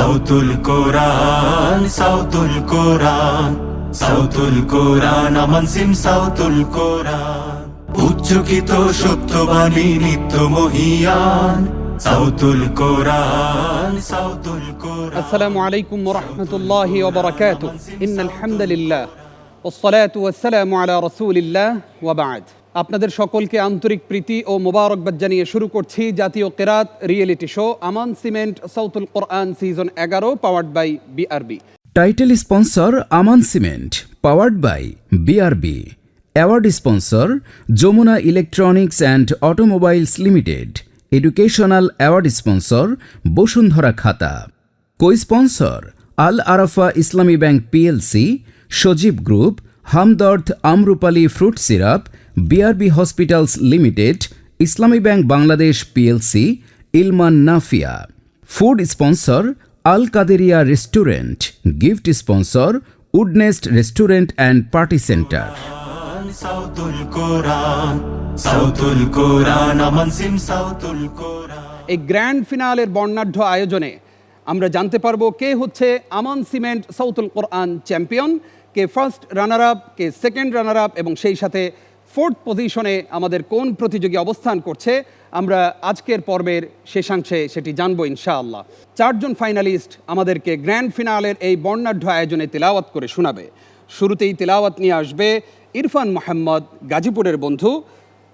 সাউতুল কোরআন, সাউতুল কোরআন, সাউতুল কোরআন, আমান সিম সাউতুল কোরআন। উচ্চকিত সত্যবাণী নিত্য মহিয়ান, সাউতুল কোরআন, সাউতুল কোরআন। আসসালামু আলাইকুম ওয়া রাহমাতুল্লাহি ওয়া বারাকাতুহু। ইন্নাল হামদালিল্লাহ ওয়াসসালাতু ওয়াসসালামু আলা রাসূলিল্লাহ ওয়া বা'দ। আপনাদের সকলকে আন্তরিক প্রীতি ও মোবারকবাদ জানিয়ে শুরু করছি জাতীয় কিরাত reality show Aman cement Sautul Quran season 11 powered by BRB. Title sponsor Aman cement, powered by BRB. Award sponsor Jamuna electronics and automobiles limited. Educational award sponsor Bashundhara খাতা। Co sponsor Al Arafah Islami bank PLC, Sajeeb group, Hamdard Amrupali fruit syrup, BRB hospitals limited, Islami bank Bangladesh PLC, Ilman Nafia. Food sponsor Al Qaderia restaurant. Gift sponsor Woodnest restaurant and party centre. সাউতুল কোরআন, সাউতুল কোরআন, আমান সিম সাউতুল কোরআন। এই grand ফিনালের বর্ণাঢ্য আয়োজনে আমরা জানতে পারবো কে হচ্ছে আমান cement Sautul কোরআন champion, কে first runner up, কে second runner up এবং সেই সাথে ফোর্থ পজিশনে আমাদের কোন প্রতিযোগী অবস্থান করছে। আমরা আজকের পর্বের শেষাংশে সেটি জানবো ইনশাআল্লাহ। 4 জন ফাইনালিস্ট আমাদেরকে গ্র্যান্ড ফিনালের এই বর্ণাঢ্য আয়োজনে তেলাওয়াত করে শোনাবে। শুরুতেই তেলাওয়াত নিয়ে আসবে ইরফান মোহাম্মদ, গাজীপুরের বন্ধু।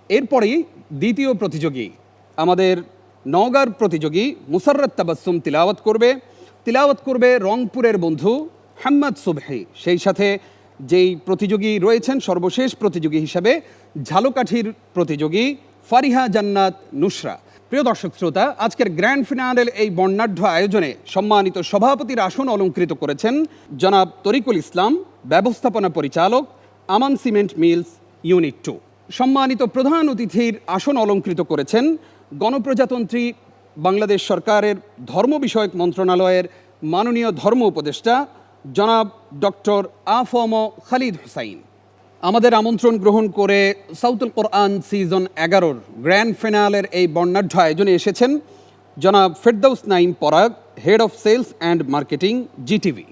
এরপরেই দ্বিতীয় প্রতিযোগী আমাদের নওগাঁর প্রতিযোগী মুসাররত তাবাসসুম তিলাওয়াত করবে রংপুরের বন্ধু হাম্মাদ সুবহি। সেই সাথে যেই প্রতিযোগী রয়েছেন সর্বশেষ প্রতিযোগী হিসাবে ঝালকাঠির প্রতিযোগী ফারিহা জান্নাত নুসরা। প্রিয় দর্শক শ্রোতা, আজকের গ্র্যান্ড ফিনালের এই বর্ণাঢ্য আয়োজনে সম্মানিত সভাপতির আসন অলঙ্কৃত করেছেন জনাব তরিকুল ইসলাম, ব্যবস্থাপনা পরিচালক, আমান সিমেন্ট মিলস ইউনিট 2। সম্মানিত প্রধান অতিথির আসন অলঙ্কৃত করেছেন গণপ্রজাতন্ত্রী বাংলাদেশ সরকারের ধর্ম বিষয়ক মন্ত্রণালয়ের মাননীয় ধর্ম উপদেষ্টা জনাব ডক্টর আ.ফ.ম. খালিদ হুসাইন। আমাদের আমন্ত্রণ গ্রহণ করে সাউতুল কোরআন সিজন 11 গ্র্যান্ড ফিনালের এই বর্ণাঢ্য আয়োজনে এসেছেন জনাব Ferdous Naim Parag, head of sales and marketing, GTV.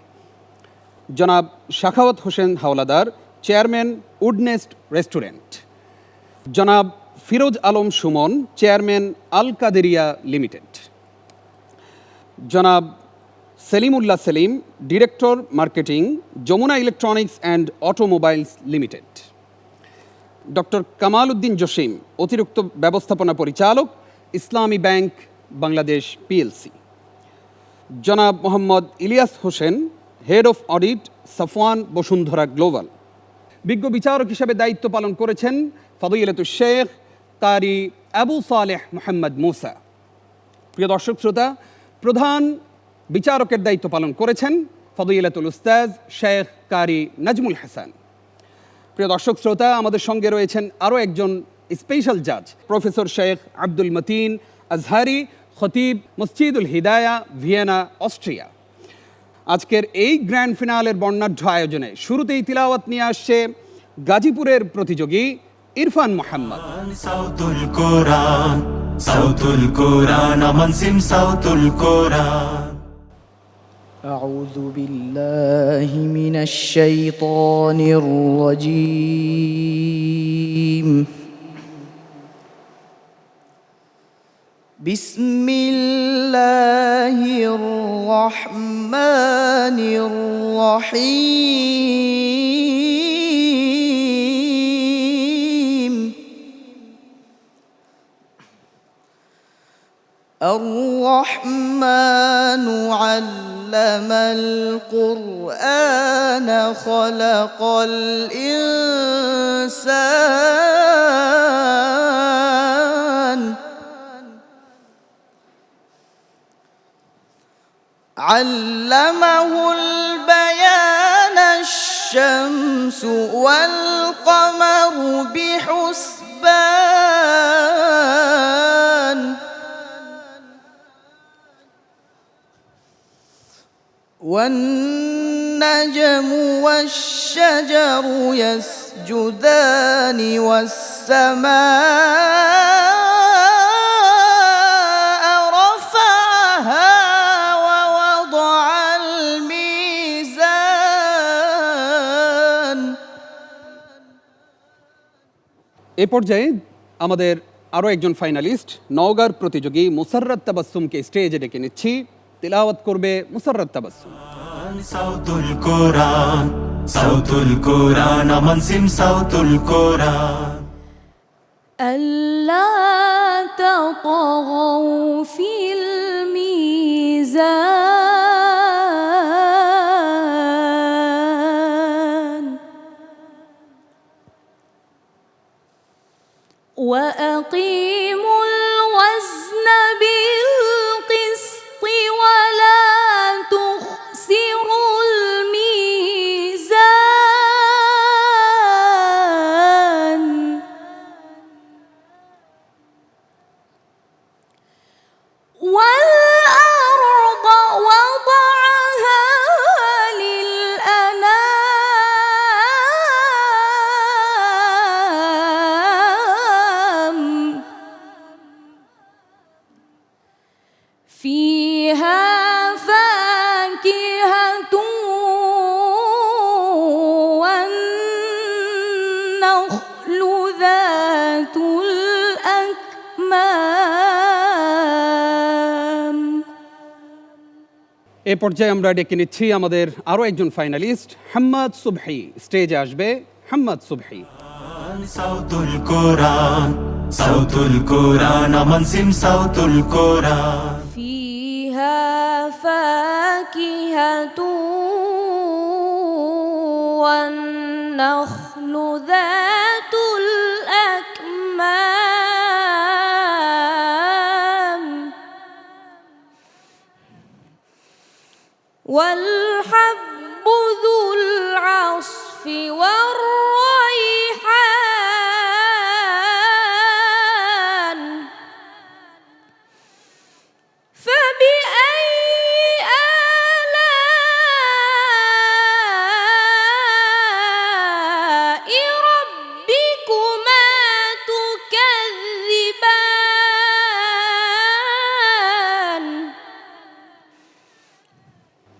জনাব Shakhawat Hossain Howlader, chairman, Woodnest restaurant. জনাব ফিরোজ আলম সুমন, চেয়ারম্যান, আল কাদেরিয়া লিমিটেড। জনাব Selimullah Selim, director marketing, Jamuna electronics and automobiles limited. Doctor Kamal Uddin Jashim, অতিরিক্ত ব্যবস্থাপনা পরিচালক, ইসলামী ব্যাংক বাংলাদেশ পিএলসি। জনাব Mohammad Ilias Hossain, head of audit, Safwan Bashundhara global. বিজ্ঞ বিচারক হিসেবে দায়িত্ব পালন করেছেন ফদিলাতুশ শেখ কারি আবু সালেহ মোহাম্মদ মুসা। প্রিয় দর্শক শ্রোতা, প্রধান বিচারকের দায়িত্ব পালন করেছেন ফদিলাতুল উস্তাজ শেখ কারি নাজমুল হাসান। প্রিয় দর্শক শ্রোতা, আমাদের সঙ্গে রয়েছেন আরও একজন স্পেশাল জাজ, প্রফেসর শেখ আব্দুল মতিন আজহারি, খতিব, মসজিদুল হিদায়া, ভিয়েনা, অস্ট্রিয়া। আজকের এই গ্র্যান্ড ফিনালের বর্ণাঢ্য আয়োজনে শুরুতেই তিলাওয়াত নিয়ে আসছে গাজীপুরের প্রতিযোগী ইরফান মোহাম্মদ। সাউতুল কোরআন, সাউতুল কোরআন, আমান সিম সাউতুল কোরআন। أعوذ بالله من الشيطان الرجيم. بسم الله الرحمن الرحيم. الرحمن علم القرآن خلق الإنسان علمه البيان الشمس والقمر بحسبان والنجم والشجر يسجدان والسماء رفعها ووضع এ পর্যায়ে আমাদের আরও একজন ফাইনালিস্ট নওগাঁর প্রতিযোগী মুসাররাত তাবাসসুমকে স্টেজে ডেকে নিচ্ছি। তিলাওয়াত করবে মুসাররাত তাবাসসুম। সাউতুল কোরআন, সাউতুল কোরআন, আমান সিম সাউতুল কোরআন। ألا تطغوا في الميزان وأقيموا الوزن بالقسط ولا تخسروا الميزان والأرض وضعها للأنام فيها فاكهة والنخل ذات الأكمام এ পর্যায়ে আমরা ডেকে নিচ্ছি আমাদের আরও একজন ফাইনালিস্ট হাম্মাদ সুবহি। স্টেজে আসবে হাম্মাদ সুবহি। সাউতুল কোরআন, সাউতুল কোরআন, আমান সিম সাউতুল কোরআন। فيها فاكهة والنخل ذات الأكمام والحب ذو العصف والريحان فبأي آلاء ربكما تكذبان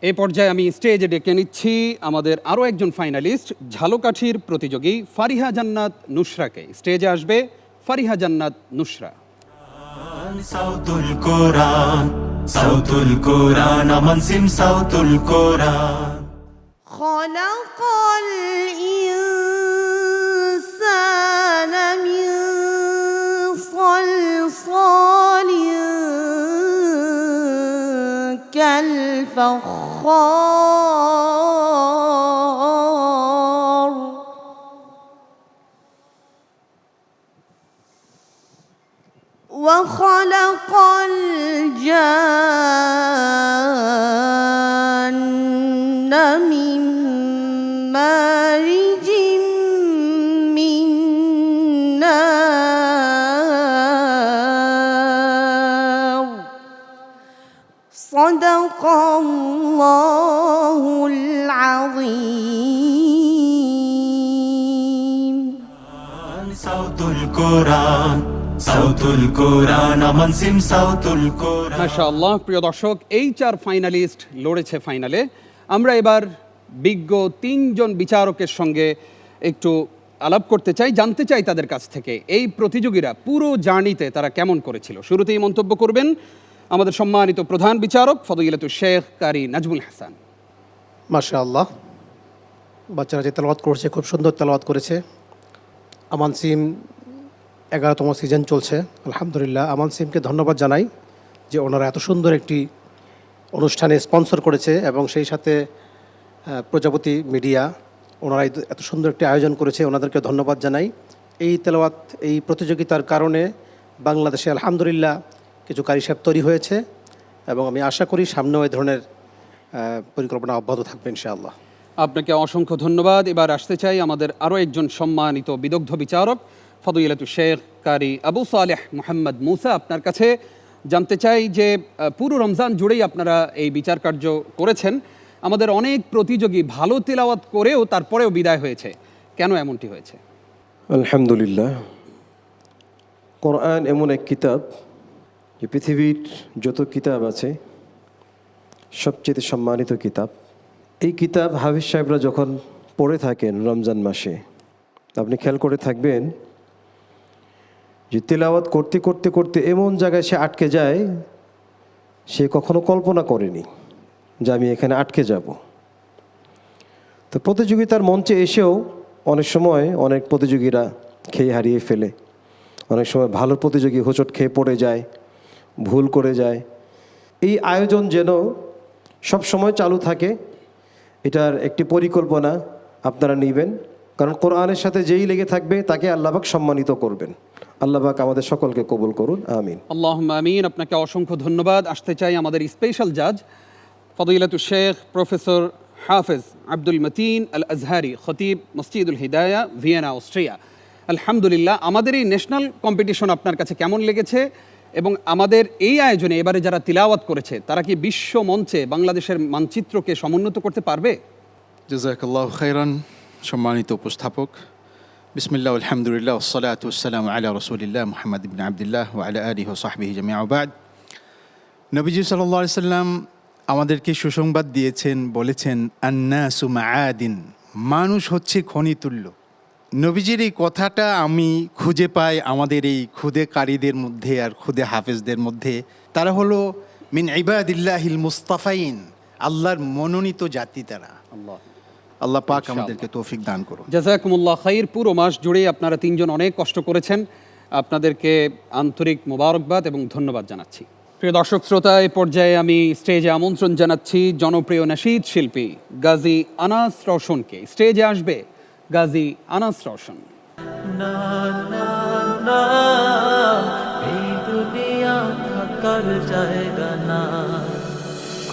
এই পর্যায়ে আমি স্টেজে ডেকে নিচ্ছি আমাদের আরও একজন ফাইনালিস্ট ঝালকাঠির প্রতিযোগী ফারিহা জান্নাত নুসরাকে। স্টেজে আসবে ফারিহা জান্নাত নুসরা। সাউতুল কোরআন, সাউতুল কোরআন, আমান সিম সাউতুল কোরআন। خلق الإنسان من صلصال كالفخار وخلق الجان من مارج من نار صدق الله العظيم সাউতুল কোরআন, সাউতুল কোরআন, আমান সিম সাউতুল কোরআন। মাশাআল্লাহ। প্রিয় দর্শক, এই 4 ফাইনালিস্ট লড়েছে ফাইনালে। আমরা এবার বিজ্ঞ 3 জন বিচারকের সঙ্গে একটু আলাপ করতে চাই, জানতে চাই তাদের কাছ থেকে এই প্রতিযোগীরা পুরো জার্নিতে তারা কেমন করেছিল। শুরুতেই মন্তব্য করবেন আমাদের সম্মানিত প্রধান বিচারক ফদিলাতুল শেখ কারি নাজমুল হাসান। মাশাআল্লাহ, বাচ্চারা যে তেলাওয়াত করছে খুব সুন্দর তেলাওয়াত করেছে। আমান সিম 11তম সিজন চলছে। আলহামদুলিল্লাহ, আমান সিমকে ধন্যবাদ জানাই যে ওনারা এত সুন্দর একটি অনুষ্ঠানে স্পন্সর করেছে এবং সেই সাথে প্রজাপতি মিডিয়া ওনারা এত সুন্দর একটি আয়োজন করেছে, ওনাদেরকে ধন্যবাদ জানাই। এই তেলাওয়াত এই প্রতিযোগিতার কারণে বাংলাদেশে আলহামদুলিল্লাহ কিছু কারি সাহেব তৈরি হয়েছে এবং আমি আশা করি সামনেও এই ধরনের পরিকল্পনা অব্যাহত থাকবে ইনশাআল্লাহ। আপনাকে অসংখ্য ধন্যবাদ। এবার আসতে চাই আমাদের আরও একজন সম্মানিত বিদগ্ধ বিচারক ফদিলাতুল শেখ কারি আবু সালেহ মোহাম্মদ মুসা। আপনার কাছে জানতে চাই যে পুরো রমজান জুড়েই আপনারা এই বিচার কার্য করেছেন। আমাদের অনেক প্রতিযোগী ভালো তেলাওয়াত করেও তারপরেও বিদায় হয়েছে, কেন এমনটি হয়েছে? আলহামদুলিল্লাহ, কোরআন এমন এক কিতাব যে পৃথিবীর যত কিতাব আছে সবচেয়ে সম্মানিত কিতাব। এই কিতাব হাফিজ সাহেবরা যখন পড়ে থাকেন রমজান মাসে, আপনি খেয়াল করে থাকবেন যে তেলাওয়াত করতে করতে করতে এমন জায়গায় সে আটকে যায়, সে কখনো কল্পনা করেনি যে আমি এখানে আটকে যাব। তো প্রতিযোগিতার মঞ্চে এসেও অনেক সময় অনেক প্রতিযোগীরা খেয়ে হারিয়ে ফেলে, অনেক সময় ভালো প্রতিযোগী হোঁচট খেয়ে পড়ে যায়, ভুল করে যায়। এই আয়োজন যেন সব সময় চালু থাকে, এটার একটি পরিকল্পনা আপনারা নেবেন, কারণ কোরআনের সাথে যেই লেগে থাকবে তাকে আল্লাহ পাক সম্মানিত করবেন। আল্লাহ পাক আমাদের সকলকে কবুল করুন, আমিন। আল্লাহুম্মা আমিন। আপনাকে অসংখ্য ধন্যবাদ। আসতে চাই আমাদের স্পেশাল জাজ ফদিলাতুল শেখ প্রফেসর হাফেজ আব্দুল মতিন আল আজহারি, খতিব মসজিদুল হিদায়া, ভিয়েনা, অস্ট্রিয়া। আলহামদুলিল্লাহ, আমাদের এই ন্যাশনাল কম্পিটিশন আপনার কাছে কেমন লেগেছে এবং আমাদের এই আয়োজনে এবারে যারা তিলাওয়াত করেছে তারা কি বিশ্ব মঞ্চে বাংলাদেশের মানচিত্রকে সমুন্নত করতে পারবে? জাযাকাল্লাহু খাইরান। সম্মানিত উপস্থাপক, বিসমিল্লাহ আলহামদুলিল্লাহ ওয়াসসালাতু ওয়াসসালামু আলা রাসূলিল্লাহ মুহাম্মদ ইবনে আবদুল্লাহ ওয়া আলা আলিহি ওয়া সাহবিহি জামিআ বা'দ। নবীজি সাল্লাল্লাহু আলাইহি সাল্লাম আমাদেরকে সুসংবাদ দিয়েছেন, বলেছেন আন্নাসু মাআদিন, মানুষ হচ্ছে খনিতুল্য। নবীজির এই কথাটা আমি খুঁজে পাই আমাদের এই খুদেকারীদের মধ্যে আর খুদে হাফেজদের মধ্যে। তারা হলো মিন ইবাদিল্লাহিল মুস্তাফাইন, আল্লাহর মনোনীত জাতি তারা। আল্লাহ পাক আমাদেরকে তৌফিক দান করুন। জাযাকুমুল্লাহ খাইর। পুরো মাস জুড়ে আপনারা তিনজন অনেক কষ্ট করেছেন, আপনাদেরকে আন্তরিক মোবারকবাদ এবং ধন্যবাদ জানাচ্ছি। প্রিয় দর্শক শ্রোতা, এই পর্যায়ে আমি স্টেজে আমন্ত্রণ জানাচ্ছি জনপ্রিয় নাশিদ শিল্পী গাজী আনাস রওশনকে। স্টেজে আসবে গাজী আনাস রওশন। না না না, এই দুনিয়া থাকার জায়গা না,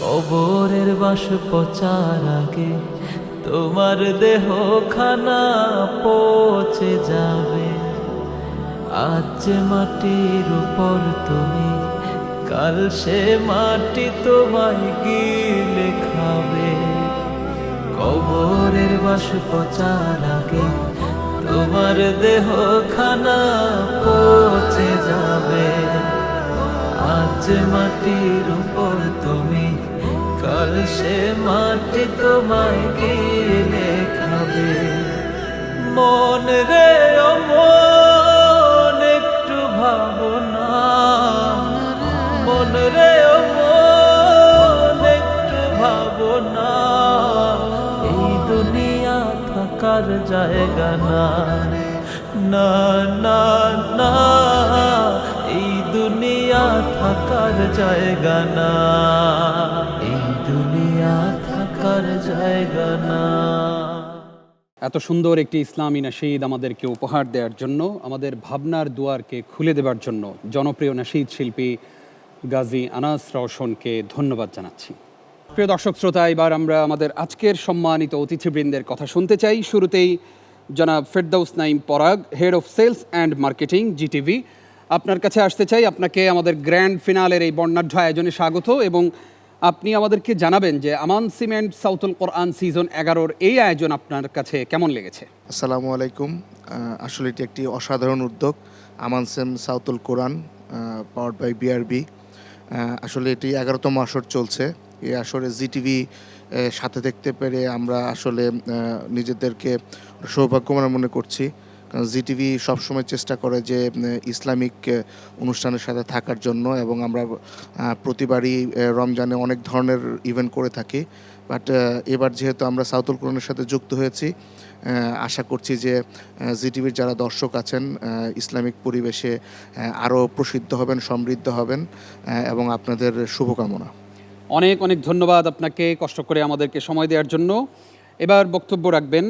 কবরের বাস পচার আগে তোমার দেহ খানা পচে যাবে। আজ যে মাটির উপর তুমি, কাল সে মাটি তোমায় গিলে খাবে। কবরের বাস পচার আগে তোমার দেহ খানা পচে যাবে। আজ মাটির উপর তুমি, কাল সে মাটি তোমায় গিলে খাবে। মন রে ও মন একটু ভাবনা, মন রে ও মন একটু ভাবনা, এই দুনিয়া থাকার জায়গা না। না না না, এই দুনিয়া থাকার জায়গা না, এই দুনিয়া থাকার জায়গা না। এত সুন্দর একটি ইসলামী নাশিদ আমাদেরকে উপহার দেওয়ার জন্য, আমাদের ভাবনার দুয়ারকে খুলে দেওয়ার জন্য জনপ্রিয় নাশিদ শিল্পী গাজী আনাস রওশনকে ধন্যবাদ জানাচ্ছি। প্রিয় দর্শক শ্রোতা, এবার আমরা আমাদের আজকের সম্মানিত অতিথিবৃন্দের কথা শুনতে চাই। শুরুতেই জনাব Ferdous Naim Parag, head of sales and marketing, GTV. আপনার কাছে আসতে চাই। আপনাকে আমাদের গ্র্যান্ড ফিনালের এই বর্ণাঢ্য আয়োজনে স্বাগত, এবং আপনি আমাদেরকে জানাবেন যে আমান সিমেন্ট সাউতুল কোরআন সিজন 11-র এই আয়োজন আপনার কাছে কেমন লেগেছে? আসসালামু আলাইকুম। আসলে এটি একটি অসাধারণ উদ্যোগ, Aman cement Sautul Quran powered by BRB. আসলে এটি 11তম আসর চলছে। এই আসরে জিটিভি সাথে দেখতে পেরে আমরা আসলে নিজেদেরকে সৌভাগ্যবান মনে করছি, কারণ জিটিভি সবসময় চেষ্টা করে যে ইসলামিক অনুষ্ঠানের সাথে থাকার জন্য, এবং আমরা প্রতিবারই রমজানে অনেক ধরনের ইভেন্ট করে থাকি। বাট এবার যেহেতু আমরা সাউতুল কোরআনের সাথে যুক্ত হয়েছি, আশা করছি যে জিটিভির যারা দর্শক আছেন ইসলামিক পরিবেশে আরও প্রসিদ্ধ হবেন, সমৃদ্ধ হবেন, এবং আপনাদের শুভকামনা। অনেক অনেক ধন্যবাদ আপনাকে কষ্ট করে আমাদেরকে সময় দেওয়ার জন্য। এবার বক্তব্য রাখবেন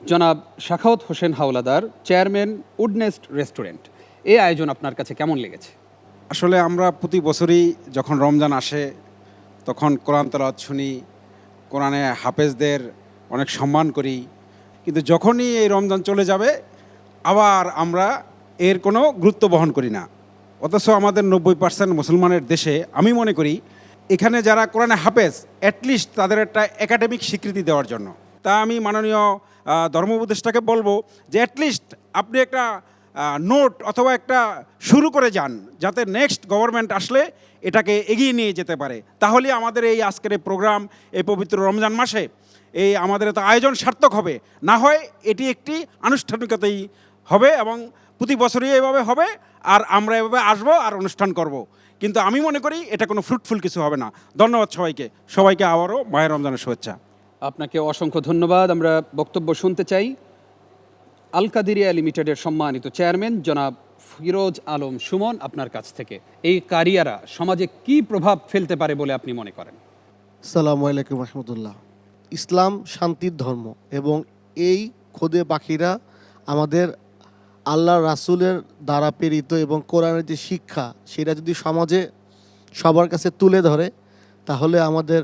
জনাব Shakhawat Hossain Howlader, chairman Woodnest restaurant. এই আয়োজন আপনার কাছে কেমন লেগেছে? আসলে আমরা প্রতি বছরই যখন রমজান আসে তখন কোরআন তেলাওয়াত শুনি, কোরআনে হাফেজদের অনেক সম্মান করি, কিন্তু যখনই এই রমজান চলে যাবে আবার আমরা এর কোনো গুরুত্ব বহন করি না। অথচ আমাদের 90% মুসলমানের দেশে আমি মনে করি এখানে যারা কোরআনে হাফেজ, অ্যাটলিস্ট তাদের একটা একাডেমিক স্বীকৃতি দেওয়ার জন্য। তা আমি মাননীয় ধর্ম উপদেষ্টাকে বলবো যে অ্যাটলিস্ট আপনি একটা নোট অথবা একটা শুরু করে যান, যাতে নেক্সট গভর্নমেন্ট আসলে এটাকে এগিয়ে নিয়ে যেতে পারে। তাহলে আমাদের এই আজকের এই প্রোগ্রাম, এই পবিত্র রমজান মাসে এই আমাদের এত আয়োজন সার্থক হবে। না হয় এটি একটি আনুষ্ঠানিকতাই হবে এবং প্রতি বছরই এভাবে হবে, আর আমরা এভাবে আসবো আর অনুষ্ঠান করব। কিন্তু আমি মনে করি এটা কোনো ফ্রুটফুল কিছু হবে না। ধন্যবাদ সবাইকে আবারও মাহের রমজানের শুভেচ্ছা। আপনাকে অসংখ্য ধন্যবাদ। আমরা বক্তব্য শুনতে চাই আল কাদিরিয়া লিমিটেডের সম্মানিত চেয়ারম্যান জনাব ফিরোজ আলম সুমন আপনার কাছ থেকে। এই কারিয়ারা সমাজে কি প্রভাব ফেলতে পারে বলে আপনি মনে করেন? সালামু আলাইকুম রহমতুল্লাহ। ইসলাম শান্তির ধর্ম এবং এই খোদে পাখিরা আমাদের আল্লাহ রাসূলের দ্বারা প্রেরিত এবং কোরআনের যে শিক্ষা সেটা যদি সমাজে সবার কাছে তুলে ধরে তাহলে আমাদের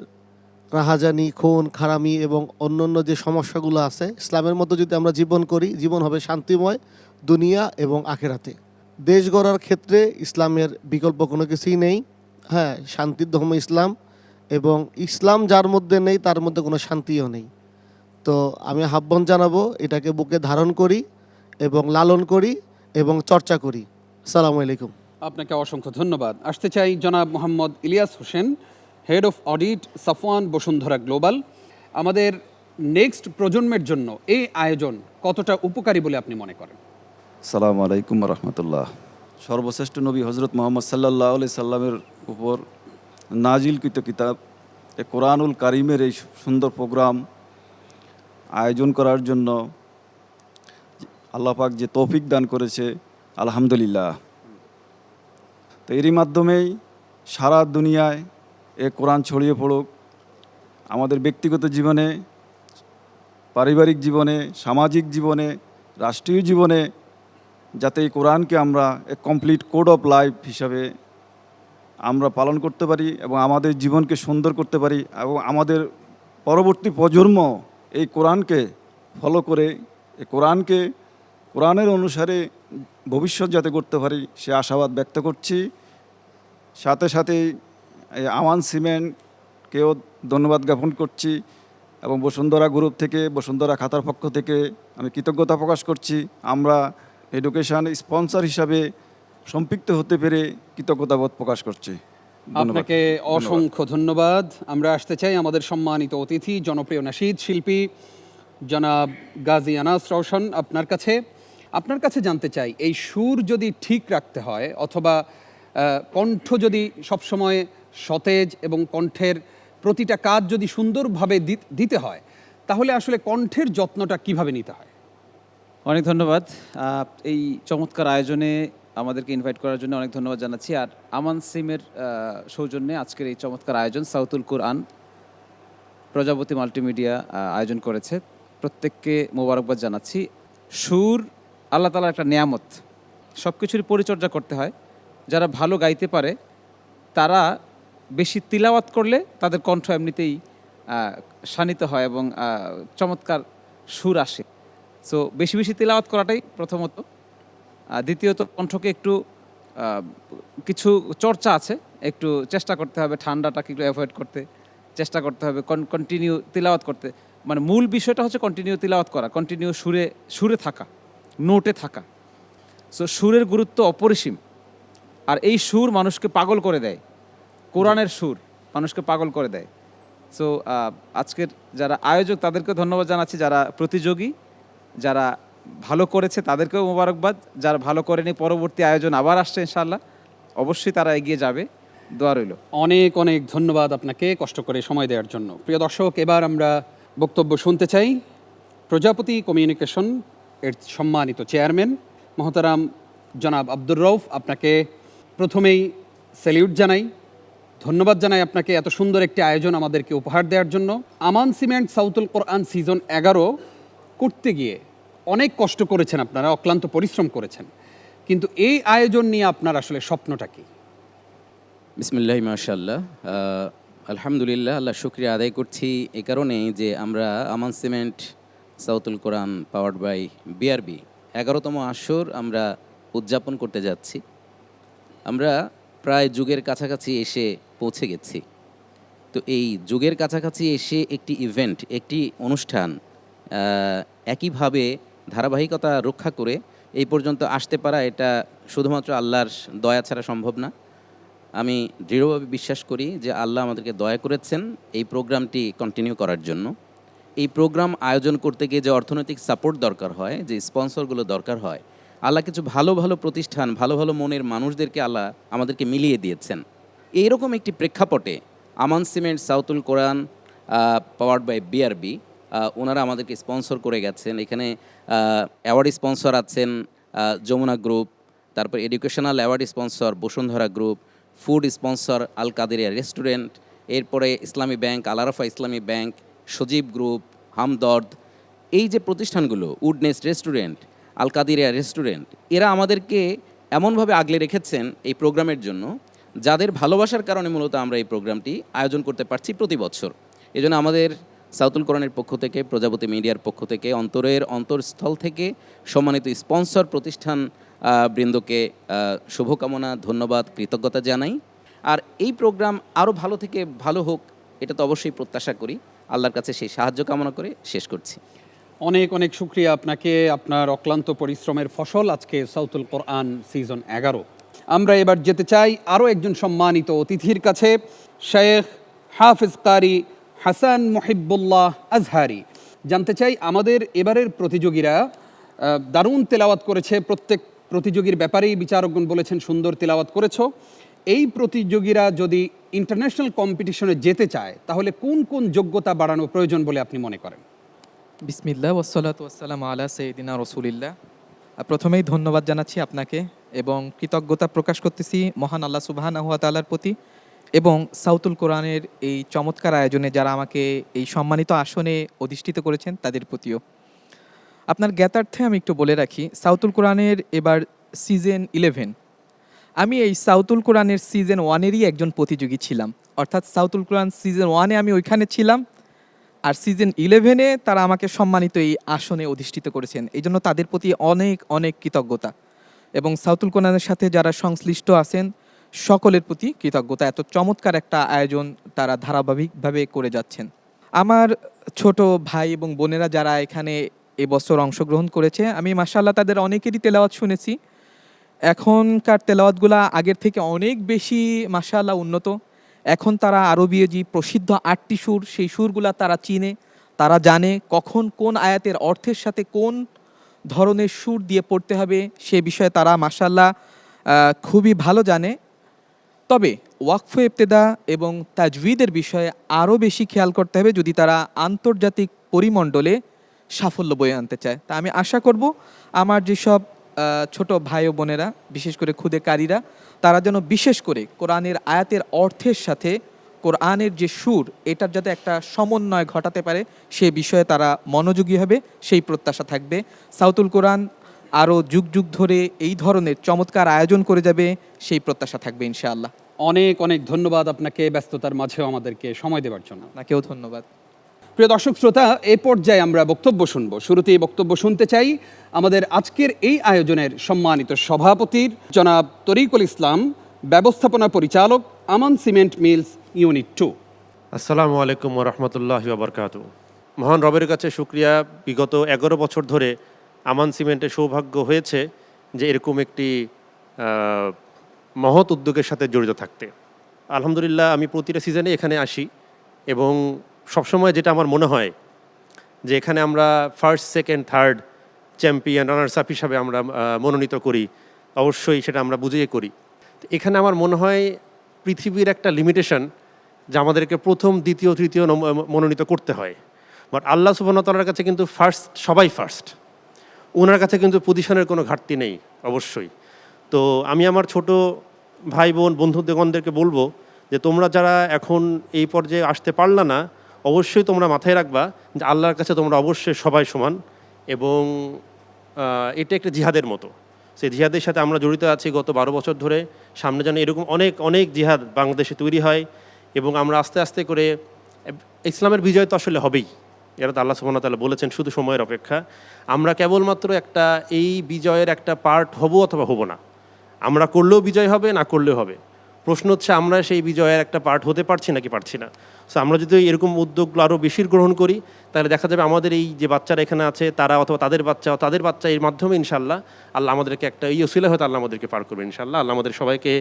রাহাজানি, খুন খারামি এবং অন্যান্য যে সমস্যাগুলো আছে ইসলামের মতো যদি আমরা জীবন করি, জীবন হবে শান্তিময় দুনিয়া এবং আখেরাতে। দেশ গড়ার ক্ষেত্রে ইসলামের বিকল্প কোনো কিছুই নেই। হ্যাঁ, শান্তির ধর্ম ইসলাম, এবং ইসলাম যার মধ্যে নেই তার মধ্যে কোনো শান্তিও নেই। তো আমি আহ্বান জানাবো এটাকে বুকে ধারণ করি এবং লালন করি এবং চর্চা করি। আসসালামু আলাইকুম। আপনাকে অসংখ্য ধন্যবাদ। আসতে চাই জনাব Mohammad Ilias Hossain, head of audit, Safwan Bashundhara global. আমাদের নেক্সট প্রজন্মের জন্য এই আয়োজন কতটা উপকারী বলে আপনি মনে করেন? সালামু আলাইকুম রহমতুল্লাহ। সর্বশ্রেষ্ঠ নবী হজরত মোহাম্মদ সাল্লাহ আলি সাল্লামের উপর নাজিলকৃত কিতাব এ কোরআনুল কারিমের এই সুন্দর প্রোগ্রাম আয়োজন করার জন্য আল্লাহ পাক যে তৌফিক দান করেছে, আলহামদুলিল্লাহ। তো এরই মাধ্যমেই সারা দুনিয়ায় এ কোরআন ছড়িয়ে পড়ুক। আমাদের ব্যক্তিগত জীবনে, পারিবারিক জীবনে, সামাজিক জীবনে, রাষ্ট্রীয় জীবনে যাতে এই কোরআনকে আমরা এক কমপ্লিট কোড অফ লাইফ হিসাবে আমরা পালন করতে পারি এবং আমাদের জীবনকে সুন্দর করতে পারি এবং আমাদের পরবর্তী প্রজন্ম এই কোরআনকে ফলো করে এই কোরআনের অনুসারে ভবিষ্যৎ যাতে করতে পারি সে আশাবাদ ব্যক্ত করছি। সাথে সাথে এই আমান সিমেন্টকেও ধন্যবাদ জ্ঞাপন করছি এবং বসুন্ধরা গ্রুপ থেকে, বসুন্ধরা খাতার পক্ষ থেকে আমি কৃতজ্ঞতা প্রকাশ করছি। আমরা এডুকেশন স্পন্সর হিসাবে সম্পৃক্ত হতে পেরে কৃতজ্ঞতাবোধ প্রকাশ করছি। আপনাকে অসংখ্য ধন্যবাদ। আমরা আসতে চাই আমাদের সম্মানিত অতিথি, জনপ্রিয় নাশিদ শিল্পী জনাব গাজী আনাস রওশন আপনার কাছে জানতে চাই, এই সুর যদি ঠিক রাখতে হয় অথবা কণ্ঠ যদি সবসময় সতেজ এবং কণ্ঠের প্রতিটা কাজ যদি সুন্দরভাবে দিতে হয় তাহলে আসলে কণ্ঠের যত্নটা কিভাবে নিতে হয়? অনেক ধন্যবাদ। এই চমৎকার আয়োজনে আমাদেরকে ইনভাইট করার জন্য অনেক ধন্যবাদ জানাচ্ছি। আর আমান সিমের সৌজন্যে আজকের এই চমৎকার আয়োজন সাউতুল কোরআন প্রজাপতি মাল্টিমিডিয়া আয়োজন করেছে। প্রত্যেককে মোবারকবাদ জানাচ্ছি। সুর আল্লাহ তাআলার একটা নেয়ামত, সব কিছুরই পরিচর্যা করতে হয়। যারা ভালো গাইতে পারে তারা বেশি তিলাওয়াত করলে তাদের কণ্ঠ এমনিতেই শানিত হয় এবং চমৎকার সুর আসে। সো বেশি বেশি তিলাওয়াত করাটাই প্রথমত। দ্বিতীয়ত কণ্ঠকে একটু কিছু চর্চা আছে, একটু চেষ্টা করতে হবে ঠান্ডাটাকে একটু অ্যাভয়েড করতে চেষ্টা করতে হবে, কন্টিনিউ তিলাওয়াত করতে। মানে মূল বিষয়টা হচ্ছে কন্টিনিউ তিলাওয়াত করা, কন্টিনিউ সুরে থাকা, নোটে থাকা। সো সুরের গুরুত্ব অপরিসীম। আর এই সুর মানুষকে পাগল করে দেয়, কোরআনের সুর মানুষকে পাগল করে দেয়। সো আজকের যারা আয়োজক তাদেরকে ধন্যবাদ জানাচ্ছি, যারা প্রতিযোগী, যারা ভালো করেছে তাদেরকেও মোবারকবাদ, যারা ভালো করেনি পরবর্তী আয়োজন আবার আসছে ইনশাআল্লাহ, অবশ্যই তারা এগিয়ে যাবে। দোয়া রইল। অনেক অনেক ধন্যবাদ আপনাকে কষ্ট করে সময় দেওয়ার জন্য। প্রিয় দর্শক, এবার আমরা বক্তব্য শুনতে চাই প্রজাপতি কমিউনিকেশন এর সম্মানিত চেয়ারম্যান মহতারাম জনাব আব্দুর রউফ। আপনাকে প্রথমেই স্যালিউট জানাই, ধন্যবাদ জানাই আপনাকে এত সুন্দর একটি আয়োজন আমাদেরকে উপহার দেওয়ার জন্য। আমান সিমেন্ট সাউতুল কোরআন সিজন 11 করতে গিয়ে অনেক কষ্ট করেছেন আপনারা, অক্লান্ত পরিশ্রম করেছেন, কিন্তু এই আয়োজন নিয়ে আপনার আসলে স্বপ্নটা কি? বিসমিল্লাহি মাশাআল্লাহ, আলহামদুলিল্লাহ, আল্লাহ শুকরিয়া আদায় করছি এই কারণে যে আমরা Aman cement Sautul Quran powered by BRB 11তম আসর আমরা উদযাপন করতে যাচ্ছি। আমরা প্রায় যুগের কাছাকাছি এসে পৌঁছে গেছি। তো এই যুগের কাছাকাছি এসে একটি ইভেন্ট, একটি অনুষ্ঠান একইভাবে ধারাবাহিকতা রক্ষা করে এই পর্যন্ত আসতে পারা, এটা শুধুমাত্র আল্লাহর দয়া ছাড়া সম্ভব না। আমি দৃঢ়ভাবে বিশ্বাস করি যে আল্লাহ আমাদেরকে দয়া করেছেন এই প্রোগ্রামটি কন্টিনিউ করার জন্য। এই প্রোগ্রাম আয়োজন করতে গিয়ে যে অর্থনৈতিক সাপোর্ট দরকার হয়, যে স্পন্সরগুলো দরকার হয়, আল্লাহ কিছু ভালো ভালো প্রতিষ্ঠান, ভালো ভালো মনের মানুষদেরকে আল্লাহ আমাদেরকে মিলিয়ে দিয়েছেন। এইরকম একটি প্রেক্ষাপটে Aman cement Sautul Quran powered by BRB, ওনারা আমাদেরকে স্পন্সর করে গেছেন। এখানে অ্যাওয়ার্ড স্পন্সর আছেন যমুনা গ্রুপ, তারপর educational award sponsor Bashundhara group, food sponsor Al Qaderia restaurant, এরপরে ইসলামী ব্যাংক, আল আরাফা ইসলামী ব্যাংক, সজীব গ্রুপ, হামদর্দ। এই যে প্রতিষ্ঠানগুলো, উডনেস রেস্টুরেন্ট, আল কাদেরিয়া রেস্টুরেন্ট, এরা আমাদেরকে এমনভাবে আগলে রেখেছেন এই প্রোগ্রামের জন্য, যাদের ভালোবাসার কারণে মূলত আমরা এই প্রোগ্রামটি আয়োজন করতে পারছি প্রতি বছর। এজন্য আমাদের সাউতুল কোরআনের পক্ষ থেকে, প্রজাপতি মিডিয়ার পক্ষ থেকে, অন্তরস্থল থেকে সম্মানিত স্পন্সর প্রতিষ্ঠান বৃন্দকে শুভকামনা, ধন্যবাদ, কৃতজ্ঞতা জানাই। আর এই প্রোগ্রাম আরও ভালো থেকে ভালো হোক, এটা তো অবশ্যই প্রত্যাশা করি। আল্লাহর কাছে সেই সাহায্য কামনা করে শেষ করছি। অনেক অনেক শুক্রিয়া আপনাকে, আপনার অক্লান্ত পরিশ্রমের ফসল আজকে সাউতুল কোরআন সিজন 11। আমরা এবার যেতে চাই আরও একজন সম্মানিত অতিথির কাছে, শেখ হাফিজ কারি হাসান মুহিবুল্লাহ আজহারি। জানতে চাই আমাদের এবারের প্রতিযোগীরা দারুণ তেলাওয়াত করেছে, প্রত্যেক প্রতিযোগীর ব্যাপারেই বিচারকগণ বলেছেন সুন্দর তেলাওয়াত করেছো। এই প্রতিযোগীরা যদি ইন্টারন্যাশনাল কম্পিটিশনে যেতে চায় তাহলে কোন কোন যোগ্যতা বাড়ানো প্রয়োজন বলে আপনি মনে করেন? বিসমিল্লাহ ওয়াসসালাতু ওয়াসসালামু আলা সাইয়্যিদিনা রাসূলিল্লাহ। প্রথমেই ধন্যবাদ জানাচ্ছি আপনাকে এবং কৃতজ্ঞতা প্রকাশ করতেছি মহান আল্লাহ সুবহানাহু ওয়া তাআলার প্রতি এবং সাউতুল কোরআনের এই চমৎকার আয়োজনে যারা আমাকে এই সম্মানিত আসনে অধিষ্ঠিত করেছেন তাদের প্রতিও। আপনার জ্ঞাতার্থে আমি একটু বলে রাখি, সাউতুল কোরআনের এবার সিজন 11। আমি এই সাউতুল কোরআনের সিজন 1-এরই একজন প্রতিযোগী ছিলাম, অর্থাৎ সাউতুল কোরআন সিজন 1-এ আমি ওইখানে ছিলাম, আর সিজন 11-এ তারা আমাকে সম্মানিত এই আসনে অধিষ্ঠিত করেছেন। এই জন্য তাদের প্রতি অনেক অনেক কৃতজ্ঞতা এবং সাউতুল কোরআনের সাথে যারা সংশ্লিষ্ট আছেন সকলের প্রতি কৃতজ্ঞতা। এত চমৎকার একটা আয়োজন তারা ধারাবাহিকভাবে করে যাচ্ছেন। আমার ছোট ভাই এবং বোনেরা যারা এখানে এবছর অংশগ্রহণ করেছে, আমি মাশাআল্লাহ তাদের অনেকেরই তেলাওয়াত শুনেছি। এখনকার তেলাওয়াতগুলা আগের থেকে অনেক বেশি মাশাআল্লাহ উন্নত। এখন তারা আরবি যে প্রসিদ্ধ 8টি সুর, সেই সুরগুলা তারা চিনে, তারা জানে কখন কোন আয়াতের অর্থের সাথে কোন ধরনের সুর দিয়ে পড়তে হবে, সে বিষয়ে তারা মাশাআল্লাহ খুবই ভালো জানে। তবে ওয়াকফ ইবতেদা এবং তাজউইদের বিষয়ে আরও বেশি খেয়াল করতে হবে যদি তারা আন্তর্জাতিক পরিমণ্ডলে সাফল্য বয়ে আনতে চায়। তা আমি আশা করব আমার যেসব ছোট ভাই ও বোনেরা, বিশেষ করে খুদে কারীরা, তারা যেন বিশেষ করে কোরআনের আয়াতের অর্থের সাথে কোরআনের যে সুর, এটার যাতে একটা সমন্বয় ঘটাতে পারে সে বিষয়ে তারা মনোযোগী হবে, সেই প্রত্যাশা থাকবে। সাউতুল কোরআন আরও যুগ যুগ ধরে এই ধরনের চমৎকার আয়োজন করে যাবে, সেই প্রত্যাশা থাকবে ইনশাআল্লাহ। অনেক অনেক ধন্যবাদ আপনাকে ব্যস্ততার মাঝেও আমাদেরকে সময় দেওয়ার জন্য। আপনাকেও ধন্যবাদ। প্রিয় দর্শক শ্রোতা, এই পর্যায়ে আমরা বক্তব্য শুনব। শুরুতেই বক্তব্য শুনতে চাই আমাদের আজকের এই আয়োজনের সম্মানিত সভাপতির, জনাব তরিকুল ইসলাম, ব্যবস্থাপনা পরিচালক, আমান সিমেন্ট মিলস ইউনিট 2। আসসালামু আলাইকুম ওয়া রাহমাতুল্লাহি ওয়া বারাকাতুহু। মহান রবের কাছে শুকরিয়া, বিগত 11 বছর ধরে আমান সিমেন্টের সৌভাগ্য হয়েছে যে এরকম একটি মহৎ উদ্যোগের সাথে জড়িত থাকতে। আলহামদুলিল্লাহ, আমি প্রতিটা সিজনে এখানে আসি এবং সবসময় যেটা আমার মনে হয় যে এখানে আমরা first, second, third champion, runners up হিসাবে আমরা মনোনীত করি, অবশ্যই সেটা আমরা বুঝিয়ে করি। এখানে আমার মনে হয় পৃথিবীর একটা লিমিটেশন যে আমাদেরকে প্রথম, দ্বিতীয়, তৃতীয় মনোনীত করতে হয়। বাট আল্লাহ সুবহানাহু ওয়া তাআলার কাছে কিন্তু ফার্স্ট, সবাই ফার্স্ট। ওনার কাছে কিন্তু পজিশনের কোনো ঘাটতি নেই অবশ্যই। তো আমি আমার ছোট ভাই বোন, বন্ধুদেরকে বলবো যে তোমরা যারা এখন এই পর্যায়ে আসতে পারলা না, অবশ্যই তোমরা মাথায় রাখবা যে আল্লাহর কাছে তোমরা অবশ্যই সবাই সমান এবং এটা একটা জিহাদের মতো। সেই জিহাদের সাথে আমরা জড়িত আছি গত 12 বছর ধরে। সামনে যেন এরকম অনেক অনেক জিহাদ বাংলাদেশে তৈরি হয় এবং আমরা আস্তে আস্তে করে ইসলামের বিজয় তো আসলে হবেই, এটা তো আল্লাহ সুবহানাহু ওয়া তাআলা বলেছেন, শুধু সময়ের অপেক্ষা। আমরা কেবলমাত্র একটা এই বিজয়ের একটা পার্ট হব অথবা হব না। আমরা করলেও বিজয় হবে, না করলেও হবে। প্রশ্ন হচ্ছে আমরা সেই বিজয়ের একটা পার্ট হতে পারছি নাকি পারছি না। সো আমরা যদি এরকম উদ্যোগগুলো আরও বেশি গ্রহণ করি তাহলে দেখা যাবে আমাদের এই যে বাচ্চারা এখানে আছে তারা অথবা তাদের বাচ্চা এর মাধ্যমে ইনশাআল্লাহ আল্লাহ আমাদেরকে একটা এই ওসিলা হয়তো আল্লাহ আমাদেরকে পার করবে ইনশাআল্লাহ। আল্লাহ আমাদের সবাইকে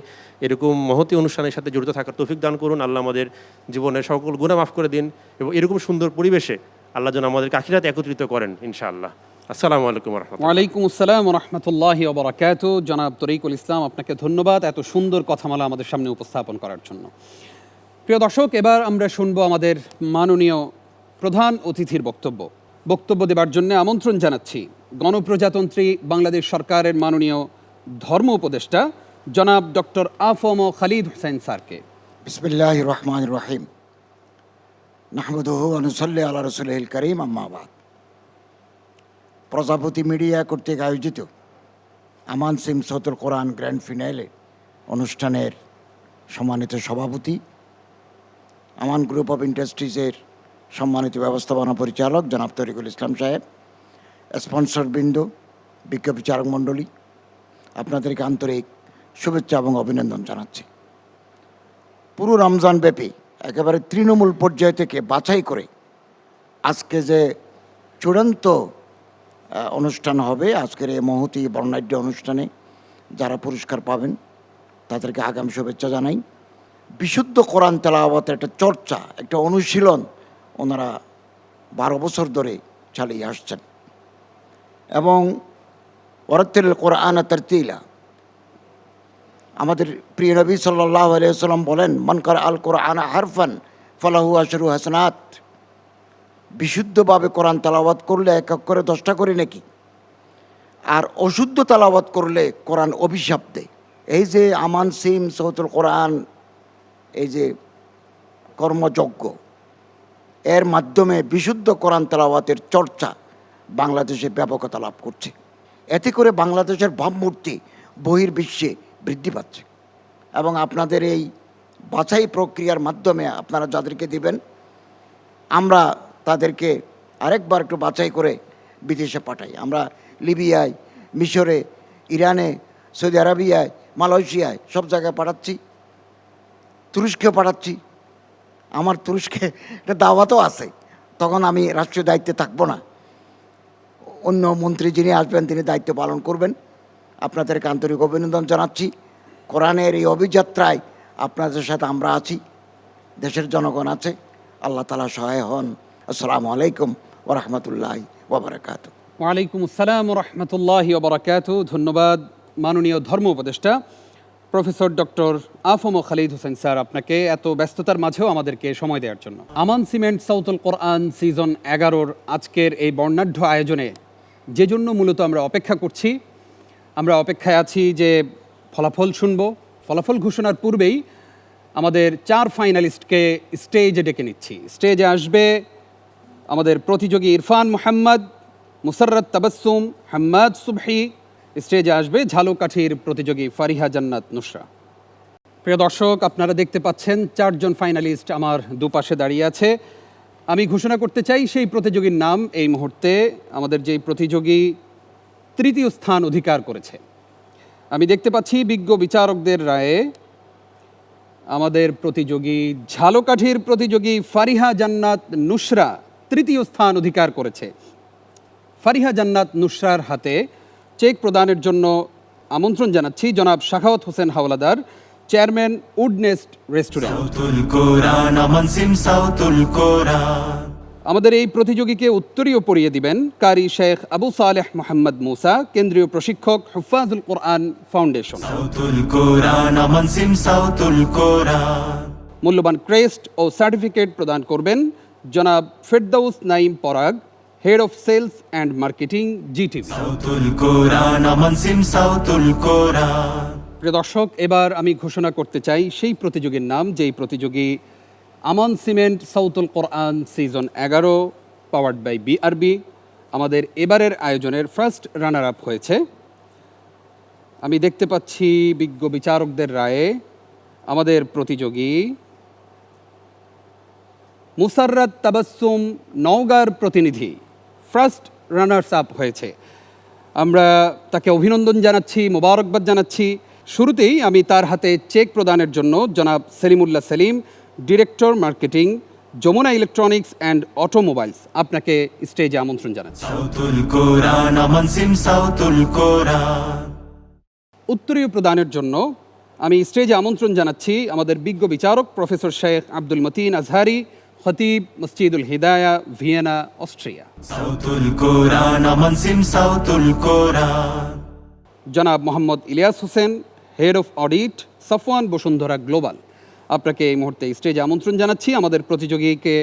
এরকম মহতী অনুষ্ঠানের সাথে জড়িত থাকার তৌফিক দান করুন। আল্লাহ আমাদের জীবনের সকল গুনাহ মাফ করে দিন এবং এরকম সুন্দর পরিবেশে আল্লাহ যেন আমাদেরকে আখিরাতে একত্রিত করেন ইনশাআল্লাহ। আসসালামু আলাইকুম রহমতুল্লাহ। ওয়ালাইকুম আসসালাম রহমতুল্লাহি ওবরাকাতু। জনাব তরিকুল ইসলাম, আপনাকে ধন্যবাদ এত সুন্দর কথামালা আমাদের সামনে উপস্থাপন করার জন্য। প্রিয় দর্শক, এবার আমরা শুনবো আমাদের মাননীয় প্রধান অতিথির বক্তব্য দেবার জন্য আমন্ত্রণ জানাচ্ছি গণপ্রজাতন্ত্রী বাংলাদেশ সরকারের মাননীয় ধর্ম উপদেষ্টা জনাব ডক্টর আফম খালিদ হোসেন স্যারকে। বিসমিল্লাহ রহমান রহিম, নাহমুদুহু ওয়া নুসাল্লি আলা রাসূলিল কারীম, আম্মা বাদ। প্রজাপতি মিডিয়া কর্তৃক আয়োজিত আমান সিম সাউতুল কোরআন গ্র্যান্ড ফিনালে অনুষ্ঠানের সম্মানিত সভাপতি, আমান গ্রুপ অফ ইন্ডাস্ট্রিজের সম্মানিত ব্যবস্থাপনা পরিচালক জনাব তরিকুল ইসলাম সাহেব, স্পন্সরবৃন্দ, বিজ্ঞ বিচারক মণ্ডলী, আপনাদেরকে আন্তরিক শুভেচ্ছা এবং অভিনন্দন জানাচ্ছি। পুরো রমজান ব্যাপী একেবারে তৃণমূল পর্যায় থেকে বাছাই করে আজকে যে চূড়ান্ত অনুষ্ঠান হবে, আজকের এই মহতী বর্ণাঢ্য অনুষ্ঠানে যারা পুরস্কার পাবেন তাদেরকে আগাম শুভেচ্ছা জানাই। বিশুদ্ধ কোরআন তেলাওয়াতের একটা চর্চা, একটা অনুশীলন ওনারা 12 বছর ধরে চালিয়ে আসছেন এবং ওয়ারাত্তিল কোরআন তারতিলা। আমাদের প্রিয় নবী সাল্লাল্লাহু আলাইহি ওয়াসাল্লাম বলেন, মান কারা আল কোরআন হারফান ফালাহু আশরু হাসানাত। বিশুদ্ধভাবে কোরআন তেলাওয়াত করলে 1 অক্ষরে 10টা করে নাকি, আর অশুদ্ধ তেলাওয়াত করলে কোরআন অভিশাপ দেয়। এই যে আমান সিম সাউতুল কোরআন, এই যে কর্মযজ্ঞ, এর মাধ্যমে বিশুদ্ধ কোরআন তেলাওয়াতের চর্চা বাংলাদেশে ব্যাপকতা লাভ করছে। এতে করে বাংলাদেশের ভাবমূর্তি বহির্বিশ্বে বৃদ্ধি পাচ্ছে এবং আপনাদের এই বাছাই প্রক্রিয়ার মাধ্যমে আপনারা যাদেরকে দিবেন, আমরা তাদেরকে আরেকবার একটু বাছাই করে বিদেশে পাঠাই। আমরা লিবিয়ায়, মিশরে, ইরানে, সৌদি আরবিয়ায়, মালয়েশিয়ায় সব জায়গায় পাঠাচ্ছি, তুরস্কেও পাঠাচ্ছি। আমার তুরস্কে একটা দাওয়াতও আছে, তখন আমি রাষ্ট্রীয় দায়িত্বে থাকবো না, অন্য মন্ত্রী যিনি আসবেন তিনি দায়িত্ব পালন করবেন। আপনাদেরকে আন্তরিক অভিনন্দন জানাচ্ছি। কোরআনের এই অভিযাত্রায় আপনাদের সাথে আমরা আছি, দেশের জনগণ আছে। আল্লাহ তাআলা সহায় হন। আসসালামু আলাইকুম ওয়া রাহমাতুল্লাহি ওয়া বারাকাতুহু। ওয়ালাইকুম আসসালাম রহমতুল্লাহি ওবরাকাতু। ধন্যবাদ মাননীয় ধর্ম উপদেষ্টা প্রফেসর ডক্টর আফম খালিদ হোসেন স্যার, আপনাকে এত ব্যস্ততার মাঝেও আমাদেরকে সময় দেওয়ার জন্য। আমান সিমেন্ট সাউতুল কোরআন সিজন 11-র আজকের এই বর্ণাঢ্য আয়োজনে যে জন্য মূলত আমরা অপেক্ষা করছি, আমরা অপেক্ষায় আছি যে ফলাফল শুনব। ফলাফল ঘোষণার পূর্বেই আমাদের 4 ফাইনালিস্টকে স্টেজে ডেকে নিচ্ছি। স্টেজে আসবে আমাদের প্রতিযোগী ইরফান মোহাম্মদ, মুসাররত তাবাসসুম, হাম্মাদ সুবহি। স্টেজে আসবে ঝালকাঠির প্রতিযোগী ফারিহা জান্নাত নুসরা। প্রিয় দর্শক, আপনারা দেখতে পাচ্ছেন 4 জন ফাইনালিস্ট আমার দুপাশে দাঁড়িয়ে আছে। আমি ঘোষণা করতে চাই সেই প্রতিযোগীর নাম। এই মুহূর্তে আমাদের যেই প্রতিযোগী 3য় স্থান অধিকার করেছে, আমি দেখতে পাচ্ছি বিজ্ঞ বিচারকদের রায়ে আমাদের প্রতিযোগী ঝালকাঠির প্রতিযোগী ফারিহা জান্নাত নুসরা 3য় স্থান অধিকার করেছে। ফারিহা জান্নাত নুসরার হাতে চেক প্রদানের জন্য আমন্ত্রণ জানাচ্ছি জনাব Shakhawat Hossain Howlader, chairman Woodnest restaurant. সাউতুল কোরআন, আমান সিম সাউতুল কোরআন। আমাদের এই প্রতিযোগীকে উত্তরীয় পড়িয়ে দিবেন কারি শেখ আবু সালেহ মোহাম্মদ মুসা, কেন্দ্রীয় প্রশিক্ষক, হুফাজুল কোরআন ফাউন্ডেশন। সাউতুল কোরআন, আমান সিম সাউতুল কোরআন। মূল্যবান ক্রেস্ট ও সার্টিফিকেট প্রদান করবেন জনাব Ferdous Naim Parag, head of sales and marketing, GTV. Sautul কোরআন, আমান সিম সাউতুল কোরআন। প্রিয় দর্শক, এবার আমি ঘোষণা করতে চাই সেই প্রতিযোগীর নাম, যেই প্রতিযোগী Aman cement Sautul Quran season 11 powered by BRB আমাদের এবারের আয়োজনের ফার্স্ট রানার আপ হয়েছে। আমি দেখতে পাচ্ছি বিজ্ঞ বিচারকদের রায়ে আমাদের প্রতিযোগী মুসাররত তাবাসসুম নওগাঁর প্রতিনিধি ফার্স্ট রানার্স আপ হয়েছে। আমরা তাকে অভিনন্দন জানাচ্ছি, মোবারকবাদ জানাচ্ছি। শুরুতেই আমি তার হাতে চেক প্রদানের জন্য জনাব Selimullah Selim, director marketing, Jamuna electronics and automobiles, আপনাকে স্টেজে আমন্ত্রণ জানাচ্ছি। সাউতুল কোরআন, আমান সিম সাউতুল কোরআন। উত্তরীয় প্রদানের জন্য আমি স্টেজে আমন্ত্রণ জানাচ্ছি আমাদের বিজ্ঞ বিচারক প্রফেসর শেখ আব্দুল মতিন আজহারি, খতিব মসজিদুল হিদায়া, ভিয়েনা, অস্ট্রিয়া। সাউতুল কোরআন, আমান সিম সাউতুল কোরআন। জনাব Mohammad Ilias Hossain, head of audit, Safwan Bashundhara global. আপনাকে এই মুহূর্তে স্টেজে আমন্ত্রণ জানাচ্ছি আমাদের প্রতিযোগীকে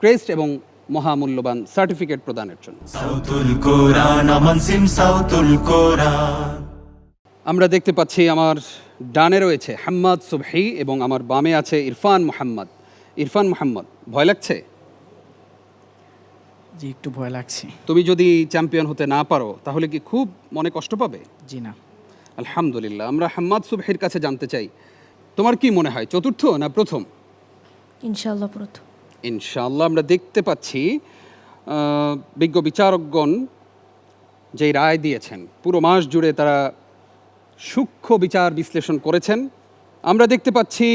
ক্রেস্ট এবং মহামূল্যবান সার্টিফিকেট প্রদানের জন্য। সাউতুল কোরআন, আমান সিম সাউতুল কোরআন। আমরা দেখতে পাচ্ছি আমার ডানে রয়েছে হাম্মাদ সুবহি এবং আমার বামে আছে ইরফান মোহাম্মদ। ইরফান মোহাম্মদ, ভয় লাগছে? জি, একটু ভয় লাগছে। তুমি যদি চ্যাম্পিয়ন হতে না পারো তাহলে কি খুব মনে কষ্ট পাবে? জি না। আলহামদুলিল্লাহ। আমরা হাম্মাদ সুবহির কাছে জানতে চাই, তোমার কি মনে হয় চতুর্থ না প্রথম? ইনশাআল্লাহ প্রথম। ইনশাআল্লাহ। আমরা দেখতে পাচ্ছি বিজ্ঞ বিচারকগণ যেই রায় দিয়েছেন, পুরো মাস জুড়ে তারা সূক্ষ্ম বিচার বিশ্লেষণ করেছেন। আমরা দেখতে পাচ্ছি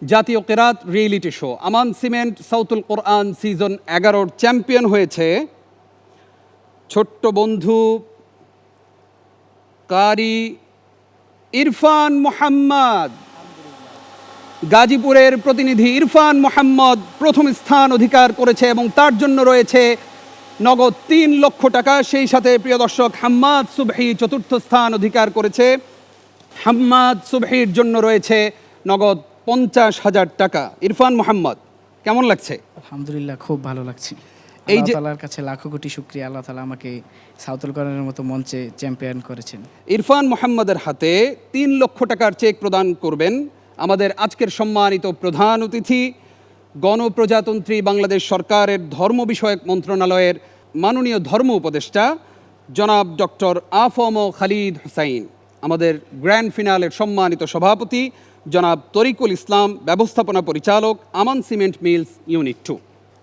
জাতীয় কেরাত reality show Aman cement Sautul Quran season 11 champion হয়েছে ছোট্ট বন্ধু কারি ইরফান মোহাম্মদ। গাজীপুরের প্রতিনিধি ইরফান মোহাম্মদ প্রথম স্থান অধিকার করেছে এবং তার জন্য রয়েছে নগদ 3 লক্ষ টাকা। সেই সাথে প্রিয় দর্শক, হাম্মাদ সুবহি চতুর্থ স্থান অধিকার করেছে। হাম্মাদ সুবহির জন্য রয়েছে নগদ 50,000 টাকা। ইরফান মোহাম্মদ, কেমন লাগছে? আলহামদুলিল্লাহ, খুব ভালো লাগছে। এই যে আল্লাহ তাআলার কাছে লাখো কোটি শুকরিয়া, আল্লাহ তাআলা আমাকে সাউতুল কোরআনের মতো মঞ্চে চ্যাম্পিয়ন করেছেন। ইরফান মোহাম্মদের হাতে 3 লক্ষ টাকার চেক প্রদান করবেন আমাদের আজকের সম্মানিত প্রধান অতিথি, গণপ্রজাতন্ত্রী বাংলাদেশ সরকারের ধর্ম বিষয়ক মন্ত্রণালয়ের মাননীয় ধর্ম উপদেষ্টা জনাব ডক্টর আফম খালিদ হুসাইন, আমাদের গ্র্যান্ড ফিনালের সম্মানিত সভাপতি জনাব তরিকুল ইসলাম, ব্যবস্থাপনা পরিচালক আমান সিমেন্ট মিলস ইউনিট 2,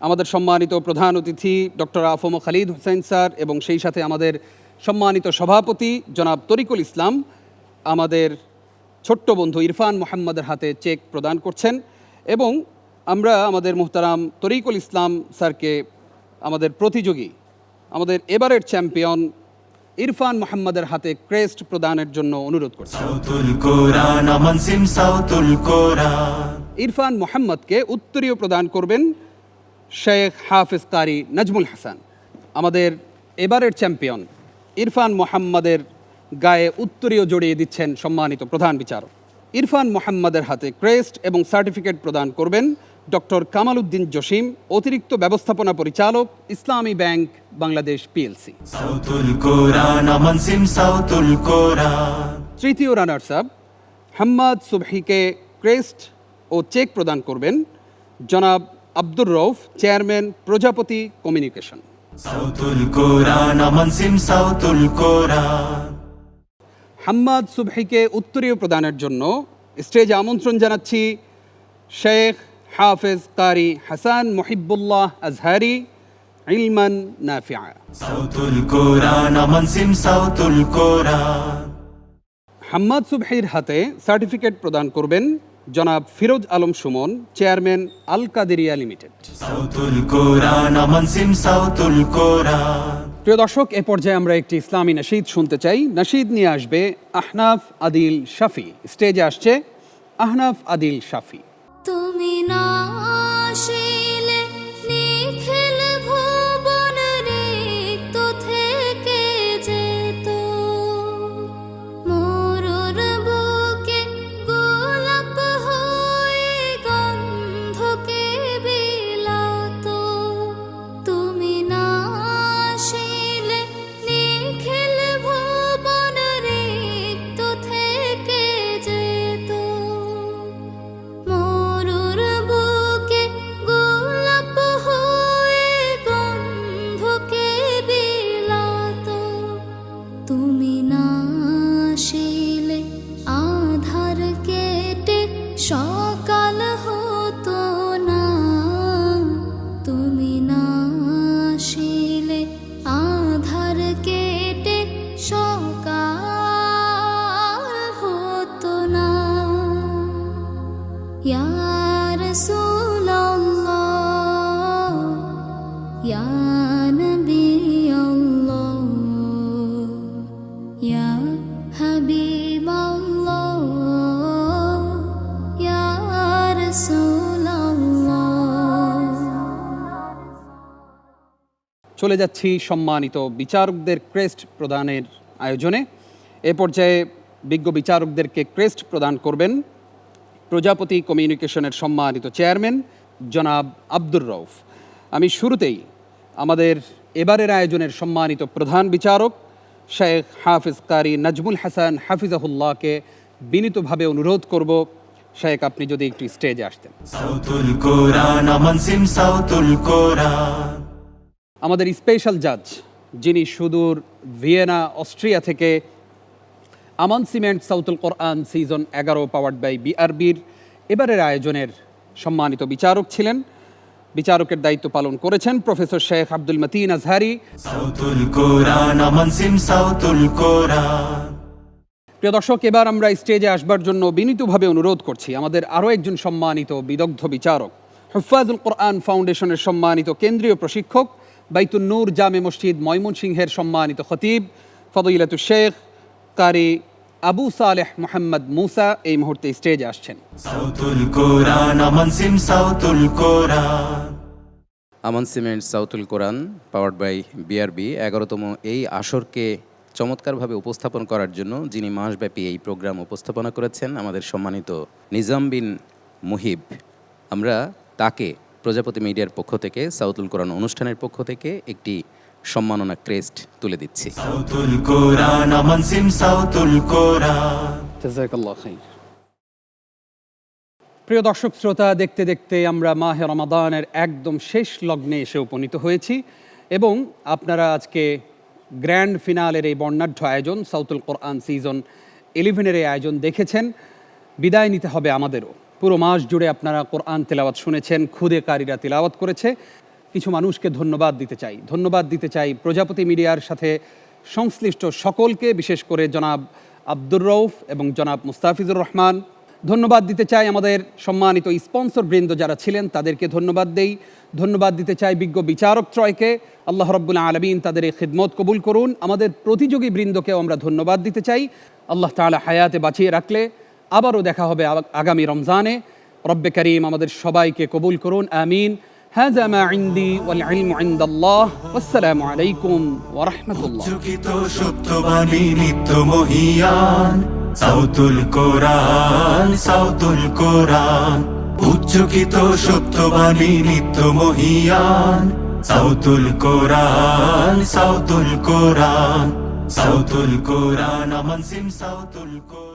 আমাদের সম্মানিত প্রধান অতিথি ডক্টর আফম খালিদ হুসাইন স্যার এবং সেই সাথে আমাদের সম্মানিত সভাপতি জনাব তরিকুল ইসলাম আমাদের ছোট্ট বন্ধু ইরফান মোহাম্মদের হাতে চেক প্রদান করছেন। এবং আমরা আমাদের মুহতারাম তরিকুল ইসলাম স্যারকে আমাদের প্রতিযোগী, আমাদের এবারের চ্যাম্পিয়ন ইরফান মোহাম্মদের হাতে ক্রেস্ট প্রদানের জন্য অনুরোধ করছি। সাউতুল কোরআন, আমান সিম সাউতুল কোরআন। ইরফান মোহাম্মদকে উত্তরীয় প্রদান করবেন শেখ হাফিজ কারি নাজমুল হাসান। আমাদের এবারের চ্যাম্পিয়ন ইরফান মোহাম্মদের গায়ে উত্তরীয় জড়িয়ে দিচ্ছেন সম্মানিত প্রধান বিচারক। ইরফান মোহাম্মদের হাতে ক্রেস্ট এবং সার্টিফিকেট প্রদান করবেন ডক্টর কামাল উদ্দিন জসিম, অতিরিক্ত ব্যবস্থাপনা পরিচালক, ইসলামী ব্যাংক বাংলাদেশ পিএলসি। সাউতুল কোরআন, আমান সিম সাউতুল কোরআন। তৃতীয় রানার্স আপ হাম্মাদ সুবহিকে ক্রেস্ট ও চেক প্রদান করবেন জনাব আব্দুর রউফ, চেয়ারম্যান প্রজাপতি কমিউনিকেশন। সাউতুল কোরআন, আমান সিম সাউতুল কোরআন। হাম্মাদ সুবহিকে উত্তরীয় প্রদানের জন্য স্টেজে আমন্ত্রণ জানাচ্ছি শেখ হাফেজ কারি হাসান মুহিবুল্লাহ আজহারি, ইলমান নাফিআ। সাউতুল কোরআন, আমান সিম সাউতুল কোরআন। হাম্মাদ সুবহির হাতে সার্টিফিকেট প্রদান করবেন জনাব ফিরোজ আলম সুমন, চেয়ারম্যান আল কাদেরিয়া লিমিটেড। সাউতুল কোরআন, আমান সিম সাউতুল কোরআন। প্রিয় দর্শক, এ পর্যায়ে আমরা একটি ইসলামী নাশিদ শুনতে চাই। নাশিদ নিয়ে আসবে আহনাফ আদিল শাফি। স্টেজে আসছে আহনাফ আদিল শাফি। তুমি না আসিলে নিখিল ভুবন রিক্ত থেকে যেত, মরুর বুকে গোলাপ হয়ে গন্ধকে বিলাত। তুমি না আসিলে নিখিল ভুবন রিক্ত থেকে যেত, মরুর বুকে গোলাপ হয়ে গন্ধকে বিলাত। তুমি না আসিলে আধার কেটে সকাল হতো না, তুমি না আসিলে আধার কেটে সকাল হতো না। ইয়া রাসূলুল্লাহ, ইয়া নবী আল্লাহ, ইয়া হাবিব আল্লাহ, ইয়া রাসূলুল্লাহ। চলে যাচ্ছি সম্মানিত বিচারকদের ক্রেস্ট প্রদানের আয়োজনে। এ পর্যায়ে বিজ্ঞ বিচারকদেরকে ক্রেস্ট প্রদান করবেন প্রজাপতি কমিউনিকেশনের সম্মানিত চেয়ারম্যান জনাব আব্দুর রউফ। আমি শুরুতেই আমাদের এবারের আয়োজনের সম্মানিত প্রধান বিচারক শেখ হাফিজ কারি নাজমুল হাসান হাফিজাহুল্লাহকে বিনীতভাবে অনুরোধ করব, শেখ আপনি যদি একটু স্টেজে আসতেন। সাউতুল কোরআন আমান সিম সাউতুল কোরআন। আমাদের স্পেশাল জাজ, যিনি সুদূর ভিয়েনা অস্ট্রিয়া থেকে Aman cement Sautul Quran season 11 powered by বিআরবির এবারের আয়োজনের সম্মানিত বিচারক ছিলেন, বিচারকের দায়িত্ব পালন করেছেন প্রফেসর শেখ আব্দুল মতিন আজহারি। সাউতুল কোরআন আমান সিম সাউতুল কোরআন। প্রিয় দর্শক, এবার আমরা স্টেজে আসবার জন্য বিনীতভাবে অনুরোধ করছি আমাদের আরও একজন সম্মানিত বিদগ্ধ বিচারক, হুফাজুল কোরআন ফাউন্ডেশনের সম্মানিত কেন্দ্রীয় প্রশিক্ষক, বাইতুন নূর জামে মসজিদ ময়মনসিংহের সম্মানিত খতিব ফদিলাতুল শেখ কারি আবু সালেহ মোহাম্মদ মুসা এই মুহূর্তে স্টেজে আসছেন। সাউতুল কোরআন আমান সিম সাউতুল কোরআন। Aman cement Sautul Quran powered by BRB 11তম এই আসরকে চমৎকারভাবে উপস্থাপন করার জন্য যিনি মাসব্যাপী এই প্রোগ্রাম উপস্থাপনা করেছেন আমাদের সম্মানিত নিজাম বিন মুহিব, আমরা তাকে প্রজাপতি মিডিয়ার পক্ষ থেকে সাউতুল কোরআন অনুষ্ঠানের পক্ষ থেকে একটি সম্মাননা ক্রেস্ট তুলে দিচ্ছি। সাউতুল কোরআন আমান সিম সাউতুল কোরআন। জাযাকাল্লাহু খাইর। প্রিয় দর্শক শ্রোতা, দেখতে দেখতে আমরা মাহে রমাদানের একদম শেষ লগ্নে এসে উপনীত হয়েছি এবং আপনারা আজকে গ্র্যান্ড ফিনালের এই বর্ণাঢ্য আয়োজন সাউতুল কোরআন সিজন 11-এর এই আয়োজন দেখেছেন। বিদায় নিতে হবে আমাদেরও। পুরো মাস জুড়ে আপনারা কোরআন তেলাওয়াত শুনেছেন, খুদে কারীরা তেলাওয়াত করেছে। কিছু মানুষকে ধন্যবাদ দিতে চাই প্রজাপতি মিডিয়ার সাথে সংশ্লিষ্ট সকলকে, বিশেষ করে জনাব আব্দুর রউফ এবং জনাব মুস্তাফিজুর রহমান। ধন্যবাদ দিতে চাই আমাদের সম্মানিত স্পন্সর বৃন্দ যারা ছিলেন, তাদেরকে ধন্যবাদ দিতে চাই বিজ্ঞ বিচারক ত্রয়কে। আল্লাহ রাব্বুল আলামিন তাদের এই খিদমত কবুল করুন। আমাদের প্রতিযোগী বৃন্দকেও আমরা ধন্যবাদ দিতে চাই। আল্লাহ তাআলা হায়াতে বাঁচিয়ে রাখলে আবারও দেখা হবে আগামী রমজানে। রব্বে করিম আমাদের সবাইকে কবুল করুন, আমিন। হাযা মা ইনদি ওয়াল ইলমু ইনদাল্লাহ। ওয়াসসালামু আলাইকুম ওয়া রাহমাতুল্লাহ। উচ্চকিত সত্যবাণী নিত্য মহিয়ান সাউতুল কোরআন সাউতুল কোরআন। উচ্চকিত সত্যবাণী নিত্য মহিয়ান সাউতুল কোরআন সাউতুল কোরআন। সাউতুল কোরআন আমান সিম সাউতুল কোরআন।